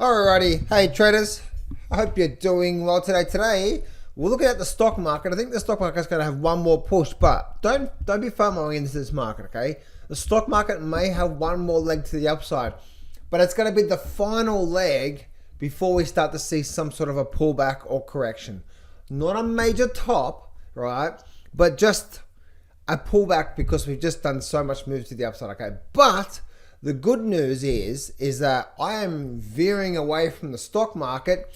Alrighty, hey traders, I hope you're doing well today. Today, we're looking at the stock market. I think the stock market is going to have one more push, but don't be FOMOing into this market, okay? The stock market may have one more leg to the upside, but it's going to be the final leg before we start to see some sort of a pullback or correction. Not a major top, right? But just a pullback because we've just done so much move to the upside, okay? But the good news is that I am veering away from the stock market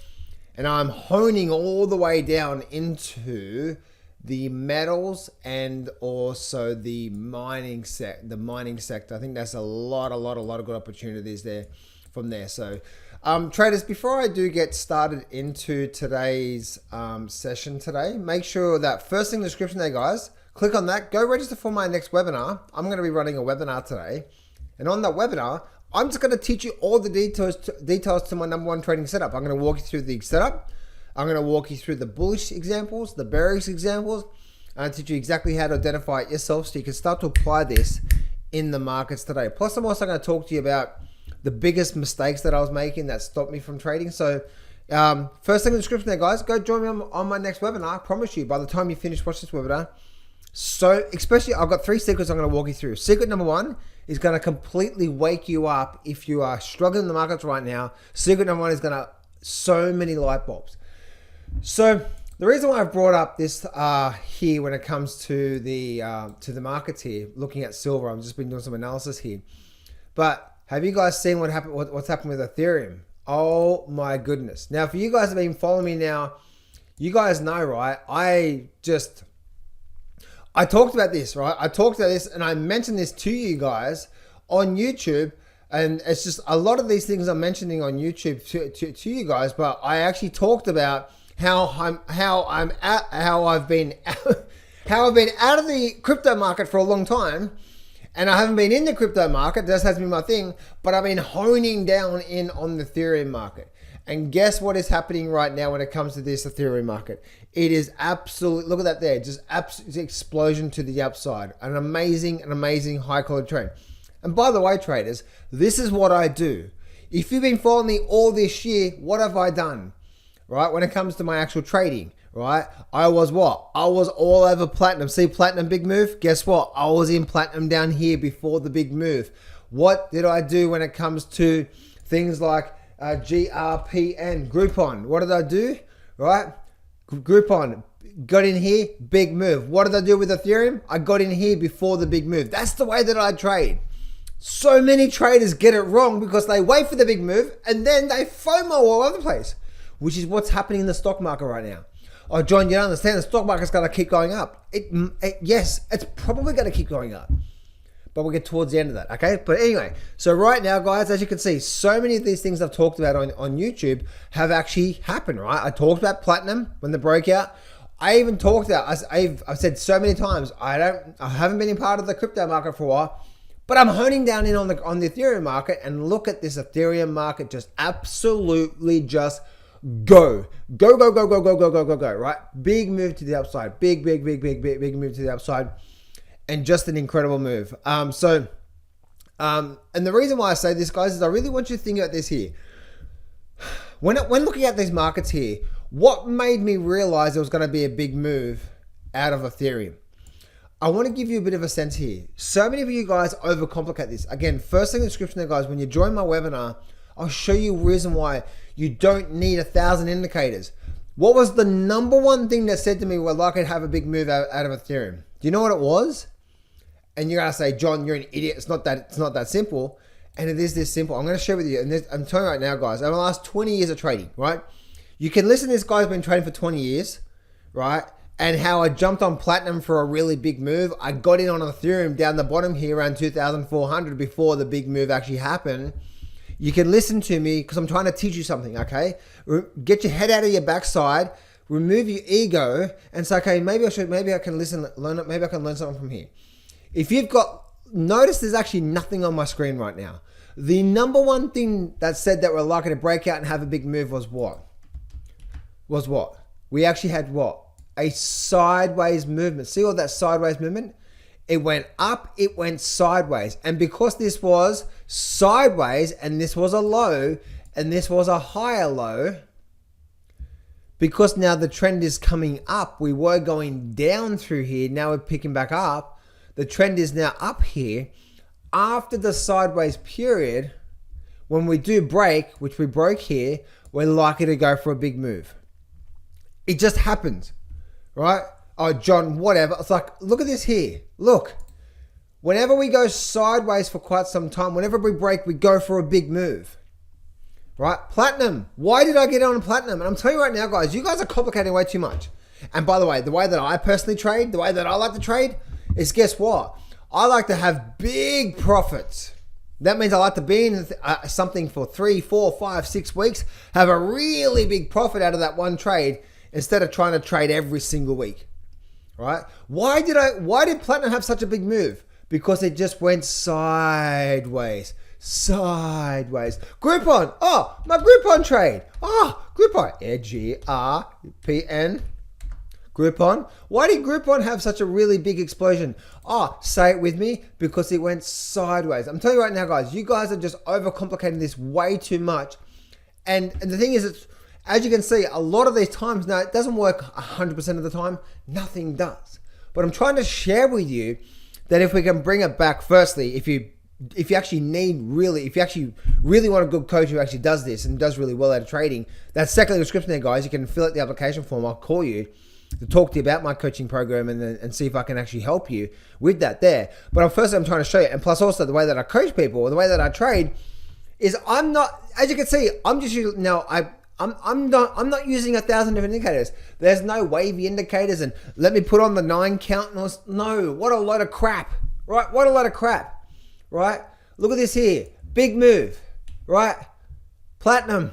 and I'm honing all the way down into the metals and also the mining sector. I think there's a lot of good opportunities there from there. So traders, before I do get started into today's session today, make sure that first thing in the description there, guys, click on that, go register for my next webinar. I'm going to be running a webinar today. And on that webinar, I'm just going to teach you all the details to my number one trading setup. I'm going to walk you through the setup. I'm going to walk you through the bullish examples, the bearish examples, and I'll teach you exactly how to identify it yourself so you can start to apply this in the markets today. Plus, I'm also going to talk to you about the biggest mistakes that I was making that stopped me from trading. So first thing in the description there, guys, go join me on my next webinar. I promise you, by the time you finish watching this webinar, so especially I've got 3 secrets I'm going to walk you through. Secret number 1 is going to completely wake you up if you are struggling in the markets right now. Secret number 1 is going to so many light bulbs. So the reason why I've brought up this here when it comes to the markets here, looking at silver, I've just been doing some analysis here. But have you guys seen what's happened with Ethereum? Oh my goodness! Now, for you guys that have been following me now, you guys know, right? I talked about this, right? I talked about this and I mentioned this to you guys on YouTube, and it's just a lot of these things I'm mentioning on YouTube to you guys, but I actually talked about how I've been out of the crypto market for a long time, and I haven't been in the crypto market. That has been my thing, but I've been honing down in on the Ethereum market. And guess what is happening right now when it comes to this Ethereum market? It is absolute, look at that there, just absolute explosion to the upside. An amazing high quality trade. And by the way, traders, this is what I do. If you've been following me all this year, what have I done? Right, when it comes to my actual trading, right? I was what? I was all over platinum. See platinum big move? Guess what? I was in platinum down here before the big move. What did I do when it comes to things like GRPN, Groupon? What did I do? Right? Groupon, got in here, big move. What did I do with Ethereum? I got in here before the big move. That's the way that I trade. So many traders get it wrong because they wait for the big move and then they FOMO all over the place, which is what's happening in the stock market right now. Oh, John, you don't understand. The stock market's going to keep going up. Yes, it's probably going to keep going up. But we'll get towards the end of that, okay? But anyway, so right now, guys, as you can see, so many of these things I've talked about on YouTube have actually happened, right? I talked about platinum when the breakout. I even talked about, I've said so many times, I haven't been in part of the crypto market for a while, but I'm honing down in on the Ethereum market, and look at this Ethereum market just absolutely just go, right? Big move to the upside, big move to the upside. And just an incredible move. And the reason why I say this, guys, is I really want you to think about this here. When looking at these markets here, what made me realize there was going to be a big move out of Ethereum? I want to give you a bit of a sense here. So many of you guys overcomplicate this. Again, first thing in the description there, guys, when you join my webinar, I'll show you a reason why you don't need 1,000 indicators. What was the number one thing that said to me, well, I could have a big move out of Ethereum? Do you know what it was? And you're going to say, John, you're an idiot. It's not that simple. And it is this simple. I'm going to share with you. And I'm telling you right now, guys, over the last 20 years of trading, right? You can listen to this guy's been trading for 20 years, right? And how I jumped on platinum for a really big move. I got in on Ethereum down the bottom here around 2,400 before the big move actually happened. You can listen to me because I'm trying to teach you something, okay? Get your head out of your backside, remove your ego, and say, okay, maybe I can learn something from here. If you've notice there's actually nothing on my screen right now. The number one thing that said that we're likely to break out and have a big move was what? We actually had what? A sideways movement. See all that sideways movement? It went up, it went sideways. And because this was sideways and this was a low, and this was a higher low, because now the trend is coming up. We were going down through here. Now we're picking back up. The trend is now up here. After the sideways period, when we do break, which we broke here, we're likely to go for a big move. It just happens, right? Oh, John, whatever. It's like, look at this here. Look, whenever we go sideways for quite some time, whenever we break, we go for a big move. Right? Platinum. Why did I get on platinum? And I'm telling you right now, guys, you guys are complicating way too much. And by the way that I personally trade, the way that I like to trade is, guess what? I like to have big profits. That means I like to be in something for 3, 4, 5, 6 weeks, have a really big profit out of that one trade instead of trying to trade every single week. Right? Why did platinum have such a big move? Because it just went sideways. Groupon. Oh, my Groupon trade. Oh, Groupon. G-R-P-N. Groupon. Why did Groupon have such a really big explosion? Oh, say it with me, because it went sideways. I'm telling you right now, guys, you guys are just overcomplicating this way too much. And the thing is, it's, as you can see, a lot of these times, now it doesn't work 100% of the time. Nothing does. But I'm trying to share with you that if we can bring it back, firstly, if you actually really want a good coach who actually does this and does really well at trading, that's secondly in the description there, guys. You can fill out the application form. I'll call you to talk to you about my coaching program and see if I can actually help you with that there. But firstly, I'm trying to show you, and plus also the way that I coach people, the way that I trade is I'm not, as you can see, I'm just using, now I'm not using 1,000 different indicators. There's no wavy indicators and let me put on the 9 count. No, what a load of crap, right? What a load of crap. Right? Look at this here. Big move. Right? Platinum.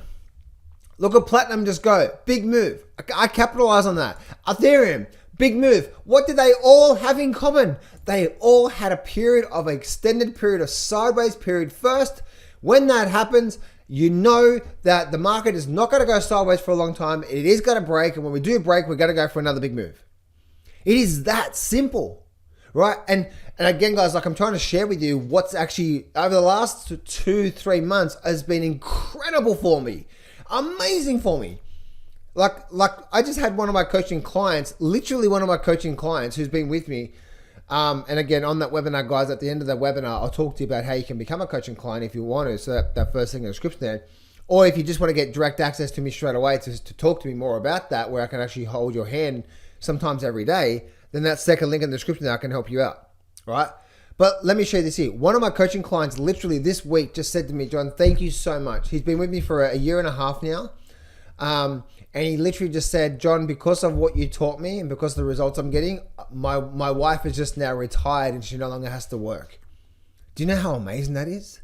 Look at platinum just go. Big move. I capitalize on that. Ethereum. Big move. What did they all have in common? They all had a period of an extended period of sideways period first. When that happens, you know that the market is not going to go sideways for a long time. It is going to break. And when we do break, we're going to go for another big move. It is that simple. Right? And again, guys, like I'm trying to share with you what's actually over the last 2-3 months has been incredible for me. Amazing for me. Like I just had one of my coaching clients, literally one of my coaching clients who's been with me. And again, on that webinar, guys, at the end of the webinar, I'll talk to you about how you can become a coaching client if you want to. So that first thing in the description there. Or if you just want to get direct access to me straight away to talk to me more about that, where I can actually hold your hand sometimes every day, then that second link in the description there, I can help you out, right? But let me show you this here. One of my coaching clients literally this week just said to me, John, thank you so much. He's been with me for a year and a half now. And he literally just said, John, because of what you taught me and because of the results I'm getting, my wife is just now retired and she no longer has to work. Do you know how amazing that is?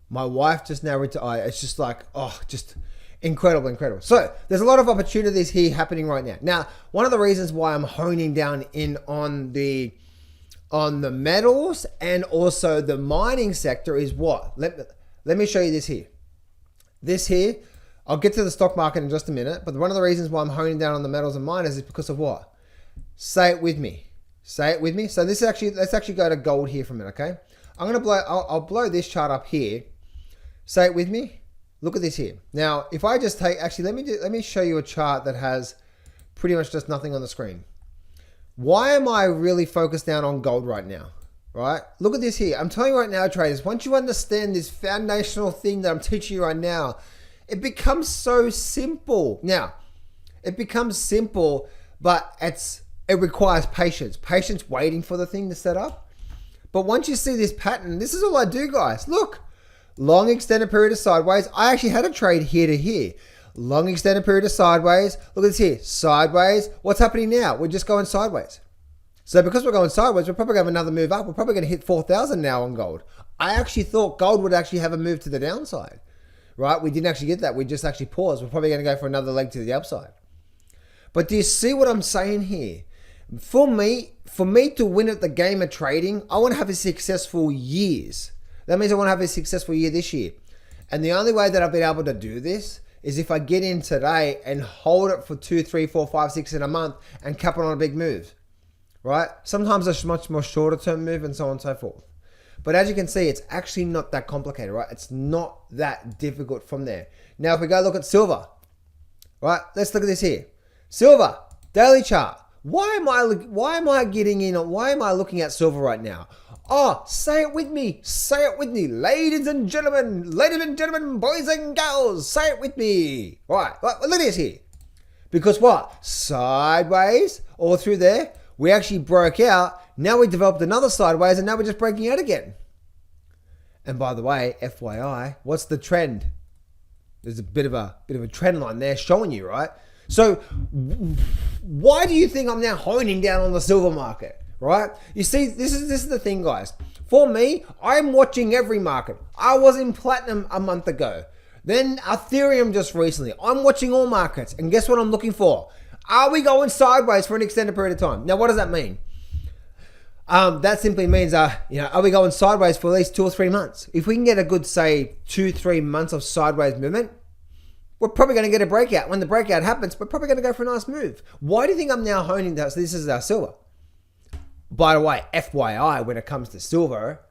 My wife just now retired. It's just like, oh, just incredible. So there's a lot of opportunities here happening right now. Now, one of the reasons why I'm honing down in on the metals and also the mining sector is what? Let me show you this here. This here, I'll get to the stock market in just a minute, but one of the reasons why I'm honing down on the metals and miners is because of what? Say it with me. Say it with me. So this is actually, let's actually go to gold here for a minute, okay? I'll blow this chart up here. Say it with me. Look at this here. Now, if I just take, actually, let me show you a chart that has pretty much just nothing on the screen. Why am I really focused down on gold right now? Right? Look at this here. I'm telling you right now, traders, once you understand this foundational thing that I'm teaching you right now, it becomes so simple. Now, it becomes simple, but it requires patience. Patience waiting for the thing to set up. But once you see this pattern, this is all I do, guys. Look. Long extended period of sideways. I actually had a trade here to here. Long extended period of sideways. Look at this here. Sideways. What's happening now? We're just going sideways. So because we're going sideways, we're probably going to have another move up. We're probably going to hit 4,000 now on gold. I actually thought gold would actually have a move to the downside. Right? We didn't actually get that. We just actually paused. We're probably going to go for another leg to the upside. But do you see what I'm saying here? For me to win at the game of trading, I want to have a successful years. That means I want to have a successful year this year. And the only way that I've been able to do this is if I get in today and hold it for 2, 3, 4, 5, 6 in a month and cap it on a big move, right? Sometimes a much more shorter term move and so on and so forth. But as you can see, it's actually not that complicated, right? It's not that difficult from there. Now, if we go look at silver, right? Let's look at this here. Silver, daily chart. Why am I getting in? Why am I looking at silver right now? Oh, say it with me. Say it with me. Ladies and gentlemen, boys and girls, say it with me. All right, look at this here. Because what? Sideways, all through there, we actually broke out. Now we developed another sideways, and now we're just breaking out again. And by the way, FYI, what's the trend? There's a bit of a trend line there showing you, right? So why do you think I'm now honing down on the silver market, right? You see, this is the thing, guys. For me, I'm watching every market. I was in platinum a month ago. Then Ethereum just recently. I'm watching all markets. And guess what I'm looking for? Are we going sideways for an extended period of time? Now, what does that mean? That simply means, are we going sideways for at least 2 or 3 months? If we can get a good, say, 2-3 months of sideways movement, we're probably going to get a breakout. When the breakout happens, we're probably going to go for a nice move. Why do you think I'm now honing down? So this is our silver. By the way, FYI, when it comes to silver,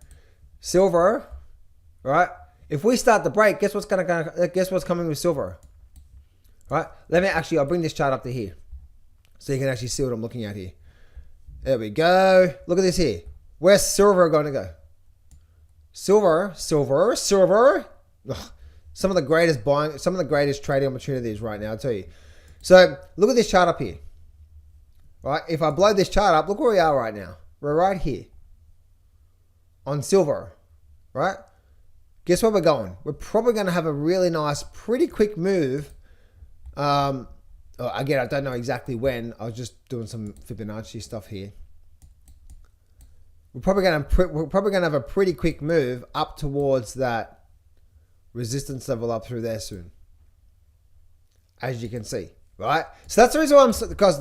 right? If we start to break, guess what's coming with silver? Right? I'll bring this chart up to here, so you can actually see what I'm looking at here. There we go. Look at this here. Where's silver going to go? Silver. Ugh. Some of the greatest trading opportunities right now, I'll tell you. So look at this chart up here. Right? If I blow this chart up, look where we are right now. We're right here on silver, right? Guess where we're going? We're probably going to have a really nice, pretty quick move. Again, I don't know exactly when. I was just doing some Fibonacci stuff here. We're probably going to have a pretty quick move up towards that resistance level up through there soon, as you can see, right? So that's the reason why because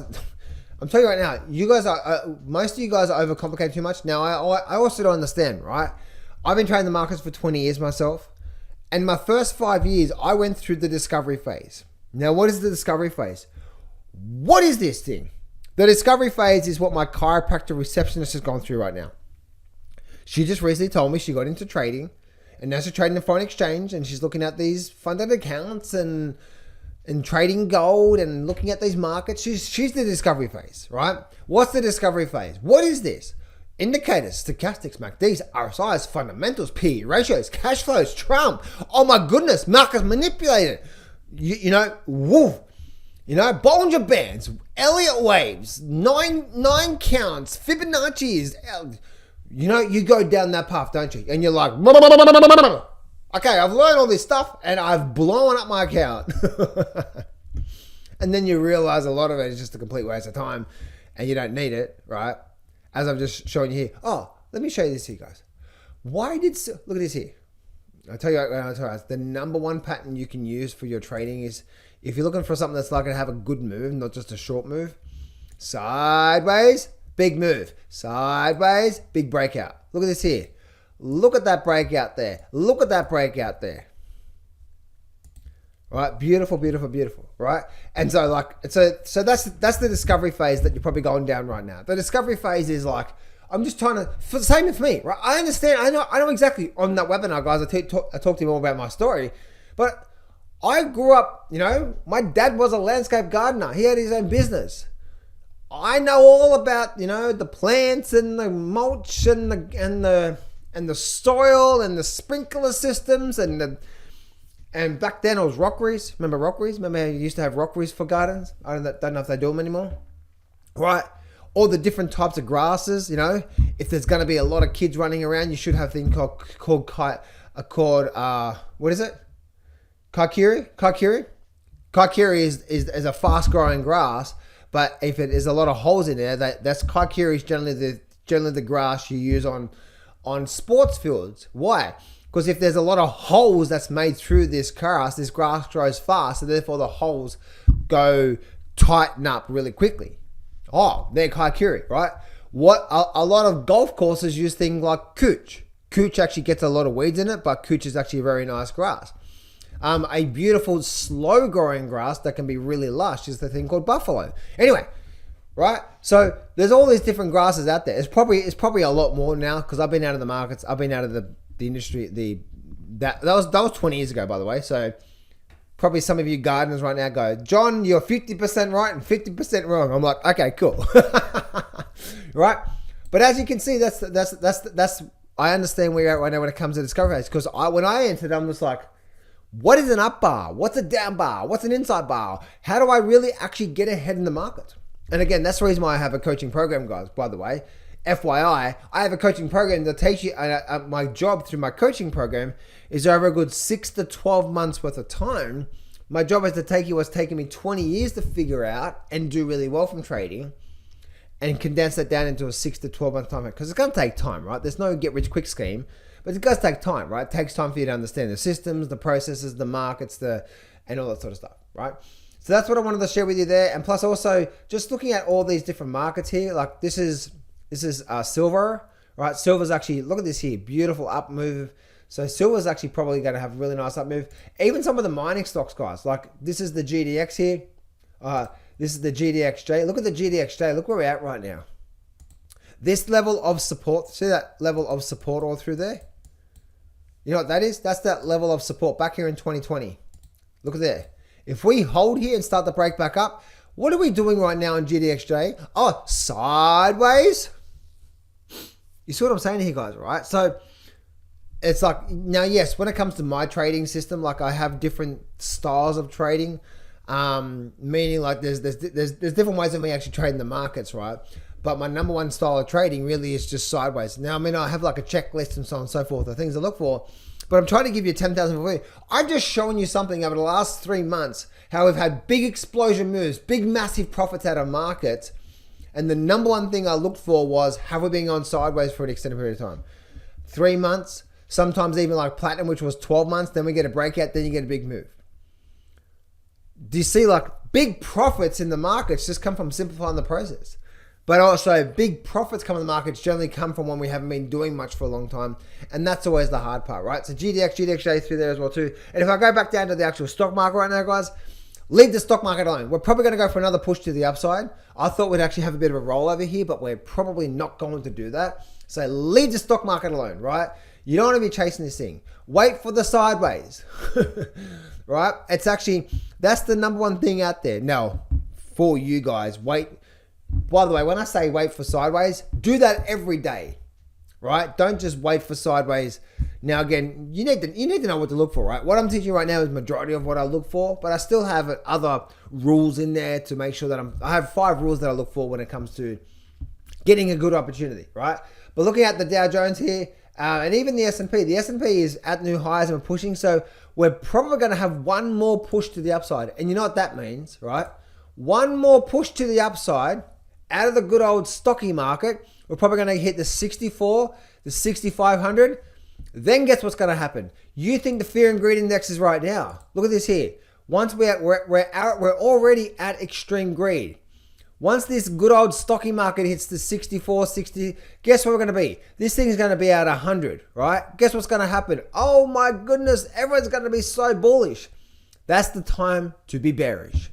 I'm telling you right now, you guys are most of you guys are overcomplicating too much. Now, I also don't understand, right? I've been trading the markets for 20 years myself, and my first 5 years, I went through the discovery phase. Now, what is the discovery phase? What is this thing? The discovery phase is what my chiropractor receptionist has gone through right now. She just recently told me she got into trading, and now she's trading in foreign exchange, and she's looking at these funded accounts and trading gold and looking at these markets. She's the discovery phase, right? What's the discovery phase? What is this? Indicators, stochastics, MACDs, RSIs, fundamentals, PE ratios, cash flows, Trump. Oh my goodness, markets manipulated. Bollinger Bands, Elliott waves, nine counts, Fibonacci's. You go down that path, don't you? And you're like, okay, I've learned all this stuff and I've blown up my account. And then you realize a lot of it is just a complete waste of time and you don't need it, right? As I'm just showing you here. Oh, let me show you this here, guys. Look at this here. I'll tell you, the number one pattern you can use for your trading is if you're looking for something that's like to have a good move, not just a short move, sideways, big move. Sideways, big breakout. Look at this here. Look at that breakout there. Look at that breakout there. Right? Beautiful, beautiful, beautiful. Right? And so so that's the discovery phase that you're probably going down right now. The discovery phase is like, I'm just trying to, same for me, right? I understand. I know exactly on that webinar, guys. I talked to you all about my story, but I grew up, my dad was a landscape gardener. He had his own business. I know all about, the plants and the mulch and the soil and the sprinkler systems and back then it was rockeries. Remember rockeries? Remember how you used to have rockeries for gardens? I don't know if they do them anymore. Right? All the different types of grasses, if there's going to be a lot of kids running around, you should have a thing called what is it? Kaikiri? Kaikiri is a fast growing grass, but if it is a lot of holes in there, that's Kaikiri is generally the grass you use on sports fields. Why? Because if there's a lot of holes that's made through this grass grows fast, and therefore the holes tighten up really quickly. Oh, they're Kaikiri, right? What a lot of golf courses use things like cooch. Cooch actually gets a lot of weeds in it, but cooch is actually a very nice grass. A beautiful slow growing grass that can be really lush is the thing called buffalo. Anyway, right? So there's all these different grasses out there. It's probably a lot more now because I've been out of the markets. I've been out of the industry. That was 20 years ago, by the way. So probably some of you gardeners right now go, John, you're 50% right and 50% wrong. I'm like, okay, cool, right? But as you can see, that's I understand where you're at right now when it comes to discovery phase, because when I entered, I'm just like, what is an up bar? What's a down bar? What's an inside bar? How do I really actually get ahead in the market? And again, that's the reason why I have a coaching program, guys, by the way. FYI, I have a coaching program that takes you, my job through my coaching program is over a good 6 to 12 months worth of time. My job is to take you what's taken me 20 years to figure out and do really well from trading and condense that down into a 6 to 12 month time. Because it's going to take time, right? There's no get rich quick scheme, but it does take time, right? It takes time for you to understand the systems, the processes, the markets, and all that sort of stuff, right? So that's what I wanted to share with you there. And plus also just looking at all these different markets here, like this is silver, right? Silver's actually, look at this here, beautiful up move. So silver's actually probably going to have a really nice up move. Even some of the mining stocks, guys, like this is the GDX here. This is the GDXJ. Look at the GDXJ. Look where we're at right now. This level of support, see that level of support all through there? You know what that is? That's that level of support back here in 2020. Look at there. If we hold here and start to break back up, what are we doing right now in GDXJ? Oh, sideways. You see what I'm saying here, guys, right? So it's like, now, yes, when it comes to my trading system, like I have different styles of trading, meaning like there's different ways of me actually trading the markets, right? But my number one style of trading really is just sideways. Now, I mean, I have like a checklist and so on and so forth, the things I look for, but I'm trying to give you 10,000 for free. I'm just showing you something over the last 3 months, how we've had big explosion moves, big massive profits out of markets. And the number one thing I looked for was, have we been on sideways for an extended period of time? 3 months, sometimes even like platinum, which was 12 months, then we get a breakout, then you get a big move. Do you see like big profits in the markets just come from simplifying the process? But also big profits come in the markets generally come from when we haven't been doing much for a long time. And that's always the hard part, right? So GDXJ through there as well too. And if I go back down to the actual stock market right now, guys, leave the stock market alone. We're probably going to go for another push to the upside. I thought we'd actually have a bit of a rollover here, but we're probably not going to do that. So leave the stock market alone, right? You don't want to be chasing this thing. Wait for the sideways, right? It's actually, that's the number one thing out there. Now, for you guys, wait. By the way, when I say wait for sideways, do that every day, right? Don't just wait for sideways. Now, again, you need to know what to look for, right? What I'm teaching you right now is majority of what I look for, but I still have other rules in there to make sure that I have 5 rules that I look for when it comes to getting a good opportunity, right? But looking at the Dow Jones here, and even the S&P is at new highs and we're pushing, so we're probably going to have one more push to the upside. And you know what that means, right? One more push to the upside out of the good old stocky market. We're probably going to hit the 64, the 6,500. Then guess what's going to happen? You think the fear and greed index is right now. Look at this here. Once we're already at extreme greed. Once this good old stocky market hits the 64, 60, guess what we're going to be? This thing is going to be at 100, right? Guess what's going to happen? Oh my goodness, everyone's going to be so bullish. That's the time to be bearish.